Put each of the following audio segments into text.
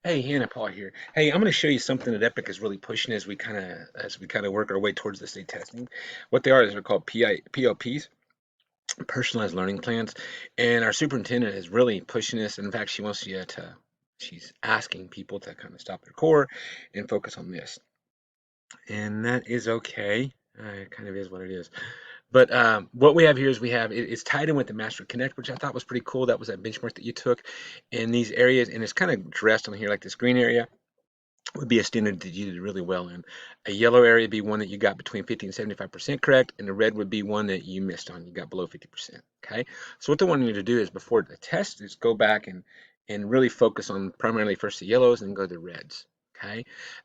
Hey, Hannah, Paul here. Hey, I'm going to show you something that Epic is really pushing as we kind of work our way towards the state testing. What they are is they're called PLPs, personalized learning plans, and our superintendent is really pushing this. In fact, she's asking people to kind of stop their core and focus on this, and that is okay. It kind of is what it is. But what we have here is it's tied in with the Master Connect, which I thought was pretty cool. That was that benchmark that you took in these areas, and it's kind of dressed on here like this green area would be a standard that you did really well in. A yellow area would be one that you got between 50 and 75% correct, and a red would be one that you missed on. You got below 50%. Okay. So what they want you to do is before the test is go back and really focus on primarily first the yellows and go to the reds. Okay.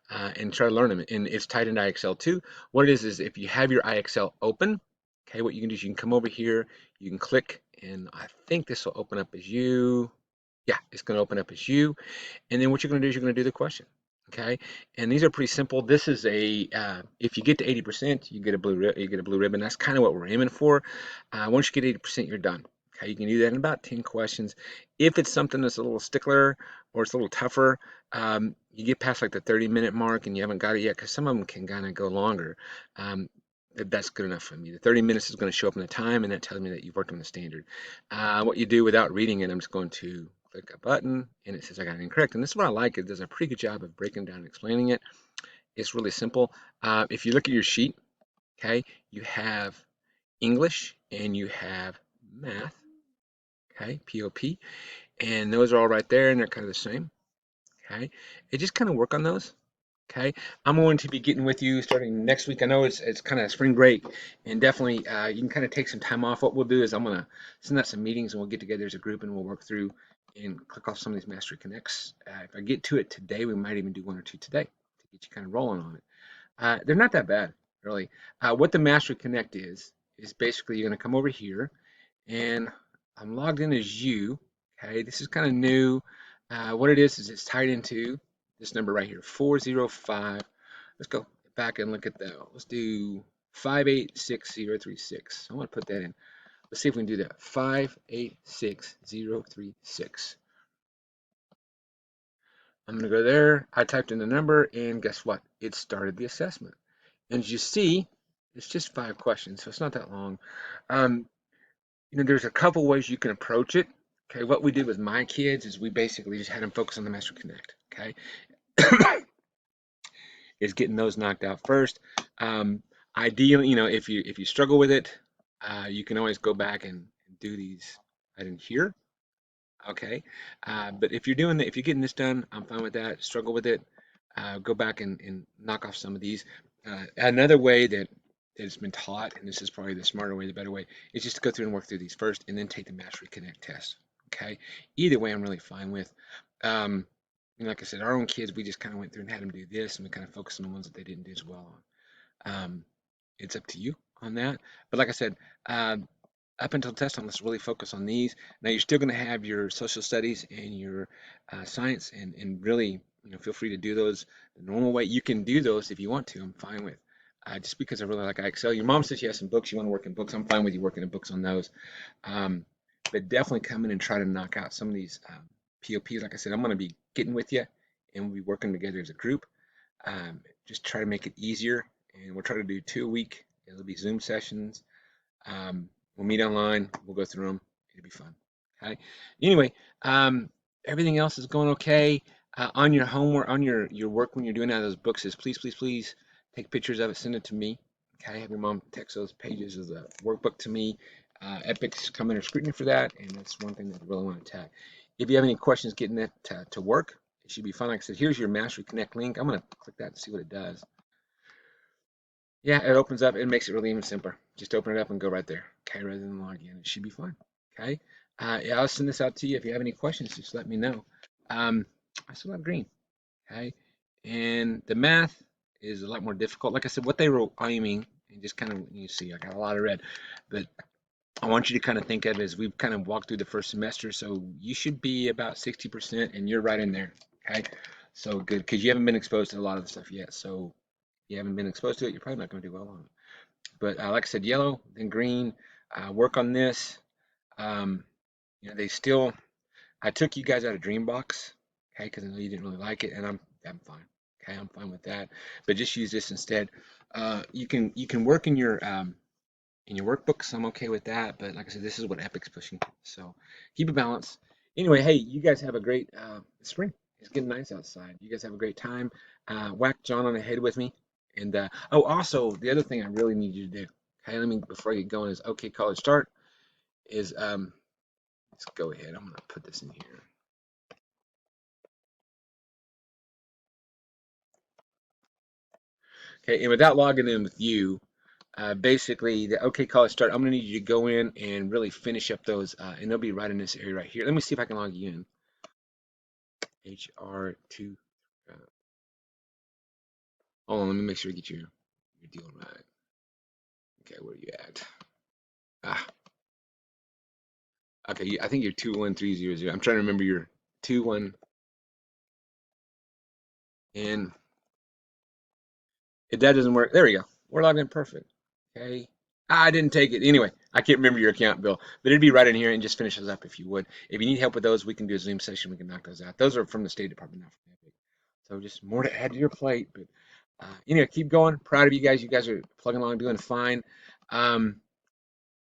And try to learn them. And it's tied into IXL too. What it is if you have your IXL open, okay, what you can do is you can come over here, you can click, and I think this will open up as you. Yeah, it's going to open up as you. And then what you're going to do is you're going to do the question. Okay, and these are pretty simple. This is if you get to 80%, you get a blue ribbon. That's kind of what we're aiming for. Once you get 80%, you're done. Okay, you can do that in about 10 questions. If it's something that's a little stickler or it's a little tougher, you get past like the 30-minute mark and you haven't got it yet, because some of them can kind of go longer. Um, that's good enough for me. The 30 minutes is going to show up in the time, and that tells me that you've worked on the standard. What you do without reading it, I'm just going to click a button and it says I got it incorrect. And this is what I like. It does a pretty good job of breaking down and explaining it. It's really simple. If you look at your sheet, okay, you have English and you have math, okay, POP, and those are all right there and they're kind of the same, okay. And just kind of work on those. Okay, I'm going to be getting with you starting next week. I know it's kind of spring break, and definitely you can kind of take some time off. What we'll do is I'm gonna send out some meetings, and we'll get together as a group, and we'll work through and click off some of these Mastery Connects. If I get to it today, we might even do one or two today to get you kind of rolling on it. They're not that bad, really. What the Mastery Connect is basically you're gonna come over here, and I'm logged in as you. Okay, this is kind of new. What it is it's tied into this number right here, 405. Let's go back and look at that. Let's do 586036. I want to put that in. Let's see if we can do that. 586036. I'm going to go there. I typed in the number, and guess what? It started the assessment. And as you see, it's just 5 questions, so it's not that long. Um, there's a couple ways you can approach it. Okay, what we did with my kids is we basically just had them focus on the Master Connect. Okay, is getting those knocked out first. Ideally, if you struggle with it, you can always go back and do these right in here. Okay, but if you're doing that, if you're getting this done, I'm fine with that. Struggle with it, go back and knock off some of these. Another way that it's been taught, and this is probably the smarter way, the better way, is just to go through and work through these first, and then take the Mastery Connect test. Okay, either way, I'm really fine with. Um, like I said, our own kids, we just kind of went through and had them do this, and we kind of focused on the ones that they didn't do as well on. It's up to you on that. But like I said, up until test time, let's really focus on these. Now you're still going to have your social studies and your science, and really, feel free to do those the normal way. You can do those if you want to. I'm fine with. Just because I really like IXL. Your mom says she has some books. You want to work in books. I'm fine with you working in books on those. Um, but definitely come in and try to knock out some of these POPs. Like I said, I'm going to be getting with you, and we'll be working together as a group. Just try to make it easier, and we'll try to do 2 a week. It'll be Zoom sessions. We'll meet online. We'll go through them. It'll be fun. Okay. Anyway, everything else is going okay. On your homework, on your work when you're doing out of those books, is please take pictures of it. Send it to me. Okay. Have your mom text those pages of the workbook to me. Epic's come under scrutiny for that, and that's one thing that I really want to attack. If you have any questions getting that to work, it should be fun. Like I said, here's your Mastery Connect link. I'm going to click that and see what it does. Yeah, it opens up. It makes it really even simpler. Just open it up and go right there. Okay, rather than log in. It should be fine. Okay. Yeah, I'll send this out to you. If you have any questions, just let me know. I still have green. Okay. And the math is a lot more difficult. Like I said, what they were aiming, and just kind of, you see, I got a lot of red, but I want you to kind of think of it as we've kind of walked through the first semester. So you should be about 60%, and you're right in there. Okay. So good, because you haven't been exposed to a lot of the stuff yet. So you haven't been exposed to it, you're probably not going to do well on it. But like I said, yellow, then green. Work on this. They still. I took you guys out of Dreambox. okay? Because I know you didn't really like it, and I'm fine. Okay, I'm fine with that. But just use this instead. You can work in your workbooks. I'm okay with that. But like I said, this is what Epic's pushing. So keep a balance. Anyway, hey, you guys have a great spring. It's getting nice outside. You guys have a great time. Whack John on the head with me. And oh, also the other thing I really need you to do. Okay, let me before I get going is okay. College start is let's go ahead. I'm gonna put this in here. Okay, and without logging in with you, basically the OK College Start, I'm gonna need you to go in and really finish up those, and they'll be right in this area right here. Let me see if I can log you in. HR2. Uh, Hold on, let me make sure to get your deal right. Okay, where are you at? Ah, okay, I think you're 21300. I'm trying to remember your 21, and if that doesn't work, there we go. We're logged in perfect. Okay. I didn't take it. Anyway, I can't remember your account, Bill, but it'd be right in here and just finish those up if you would. If you need help with those, we can do a Zoom session. We can knock those out. Those are from the State Department, not from Epic. So just more to add to your plate. But anyway, keep going. Proud of you guys. You guys are plugging along, doing fine. Um,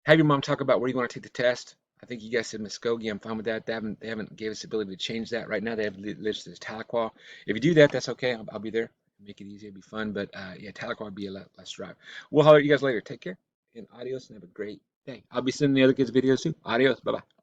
have your mom talk about where you want to take the test. I think you guys said Muskogee. I'm fine with that. They haven't gave us the ability to change that right now. They have listed as Tahlequah. If you do that, that's okay. I'll be there. Make it easy. It'll be fun. But yeah, Tahlequah would be a lot less drive. We'll holler at you guys later. Take care and adios and have a great day. I'll be sending the other kids videos too. Adios. Bye bye.